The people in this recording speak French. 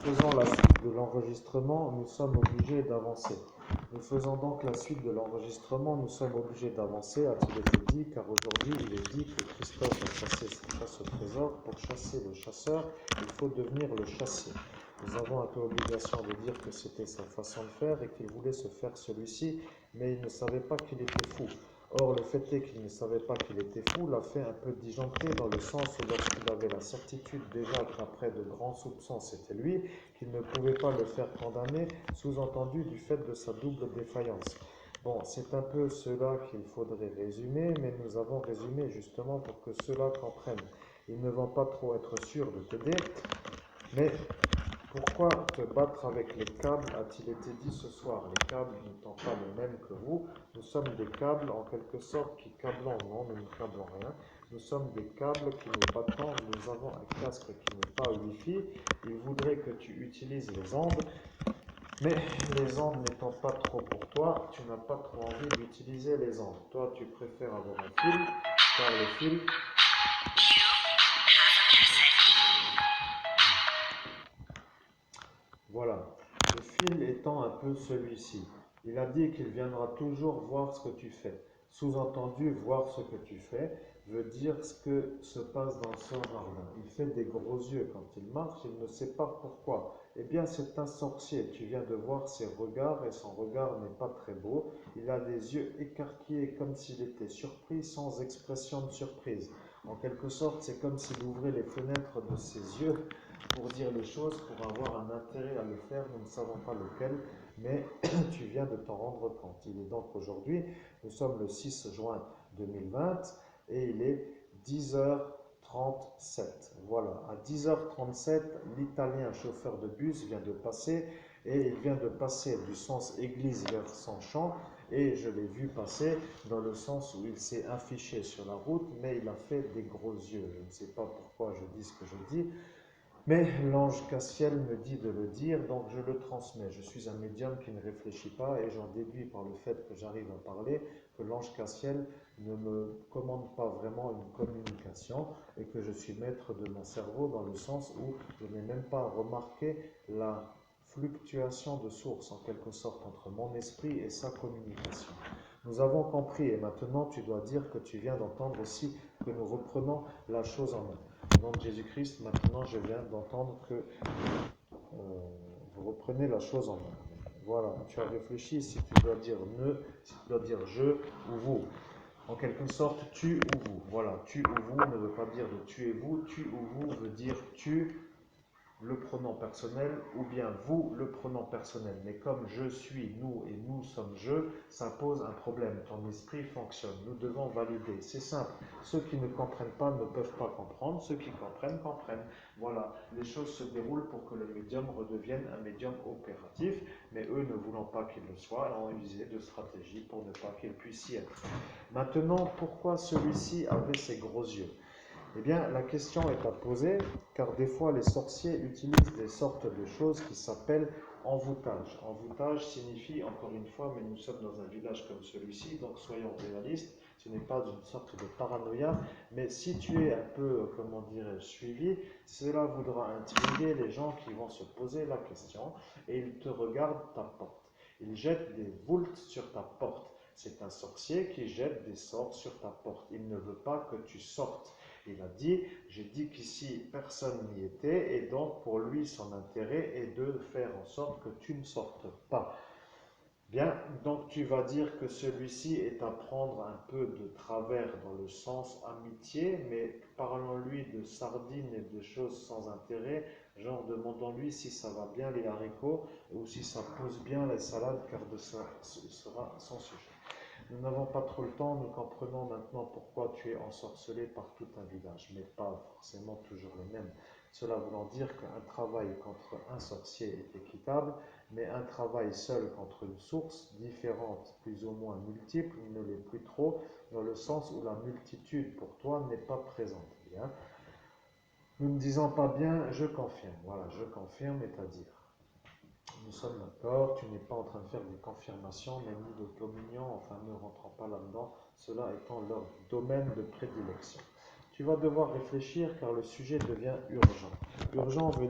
faisons la suite de l'enregistrement, nous sommes obligés d'avancer. Nous faisons donc la suite de l'enregistrement, nous sommes obligés d'avancer, a-t-il été dit, car aujourd'hui il est dit que Christophe a chassé son chasse au trésor. Pour chasser le chasseur, il faut devenir le chassé. Nous avons un peu obligation de dire que c'était sa façon de faire et qu'il voulait se faire celui-ci, mais il ne savait pas qu'il était fou. Or, le fait est qu'il ne savait pas qu'il était fou l'a fait un peu disjoncter dans le sens où lorsqu'il avait la certitude déjà qu'après de grands soupçons c'était lui, qu'il ne pouvait pas le faire condamner, sous-entendu du fait de sa double défaillance. Bon, c'est un peu cela qu'il faudrait résumer, mais nous avons résumé justement pour que ceux-là comprennent. Ils ne vont pas trop être sûrs de t'aider, mais pourquoi te battre avec les câbles, a-t-il été dit ce soir? Les câbles n'étant pas les mêmes que vous, nous sommes des câbles en quelque sorte qui câblons, non, nous ne câblons rien. Nous sommes des câbles qui nous battons, nous avons un casque qui n'est pas Wi-Fi. Il voudrait que tu utilises les ondes, mais les ondes n'étant pas trop pour toi, tu n'as pas trop envie d'utiliser les ondes. Toi, tu préfères avoir un fil, car le fil... Voilà, le fil étant un peu celui-ci. Il a dit qu'il viendra toujours voir ce que tu fais. Sous-entendu, voir ce que tu fais veut dire ce que se passe dans ce jardin. Il fait des gros yeux quand il marche, il ne sait pas pourquoi. Eh bien, c'est un sorcier. Tu viens de voir ses regards et son regard n'est pas très beau. Il a des yeux écarquillés comme s'il était surpris sans expression de surprise. En quelque sorte, c'est comme s'il ouvrait les fenêtres de ses yeux pour dire les choses, pour avoir un intérêt à le faire, nous ne savons pas lequel, mais tu viens de t'en rendre compte. Il est donc aujourd'hui, nous sommes le 6 juin 2020 et il est 10h37. Voilà, à 10h37, l'Italien chauffeur de bus vient de passer et il vient de passer du sens église vers son champ et je l'ai vu passer dans le sens où il s'est affiché sur la route, mais il a fait des gros yeux. Je ne sais pas pourquoi je dis ce que je dis. Mais l'ange Cassiel me dit de le dire, donc je le transmets. Je suis un médium qui ne réfléchit pas et j'en déduis par le fait que j'arrive à parler que l'ange Cassiel ne me commande pas vraiment une communication et que je suis maître de mon cerveau dans le sens où je n'ai même pas remarqué la fluctuation de source en quelque sorte entre mon esprit et sa communication. Nous avons compris et maintenant tu dois dire que tu viens d'entendre aussi que nous reprenons la chose en main. Au nom de Jésus-Christ, maintenant je viens d'entendre que vous reprenez la chose en main. Voilà, tu as réfléchi si tu dois dire ne, si tu dois dire je ou vous. En quelque sorte, tu ou vous. Voilà, tu ou vous ne veut pas dire de tu et vous. Tu ou vous veut dire tu, le pronom personnel, ou bien vous, le pronom personnel. Mais comme je suis, nous et nous sommes je, ça pose un problème. Ton esprit fonctionne. Nous devons valider. C'est simple. Ceux qui ne comprennent pas ne peuvent pas comprendre. Ceux qui comprennent, comprennent. Voilà. Les choses se déroulent pour que le médium redevienne un médium opératif, mais eux ne voulant pas qu'il le soit, ont usé de stratégies pour ne pas qu'il puisse y être. Maintenant, pourquoi celui-ci avait ses gros yeux? Eh bien, la question est à poser, car des fois les sorciers utilisent des sortes de choses qui s'appellent envoûtage. Envoûtage signifie, encore une fois, mais nous sommes dans un village comme celui-ci, donc soyons réalistes, ce n'est pas une sorte de paranoïa, mais si tu es un peu, comment dirais-je, suivi, cela voudra intriguer les gens qui vont se poser la question et ils te regardent ta porte. Ils jettent des voultes sur ta porte. C'est un sorcier qui jette des sorts sur ta porte. Il ne veut pas que tu sortes. Il a dit, j'ai dit qu'ici personne n'y était et donc pour lui son intérêt est de faire en sorte que tu ne sortes pas. Bien, donc tu vas dire que celui-ci est à prendre un peu de travers dans le sens amitié, mais parlons-lui de sardines et de choses sans intérêt, genre demandons-lui si ça va bien les haricots ou si ça pousse bien les salades, car de ça ce sera son sujet. Nous n'avons pas trop le temps, nous comprenons maintenant pourquoi tu es ensorcelé par tout un village, mais pas forcément toujours les mêmes. Cela voulant dire qu'un travail contre un sorcier est équitable, mais un travail seul contre une source, différente, plus ou moins multiple, ne l'est plus trop, dans le sens où la multitude pour toi n'est pas présente. Bien. Nous ne disons pas bien, je confirme. Voilà, je confirme est à dire. Nous sommes d'accord, tu n'es pas en train de faire des confirmations, mais ni de communion, enfin ne rentrons pas là-dedans, cela étant leur domaine de prédilection. Tu vas devoir réfléchir car le sujet devient urgent. Urgent veut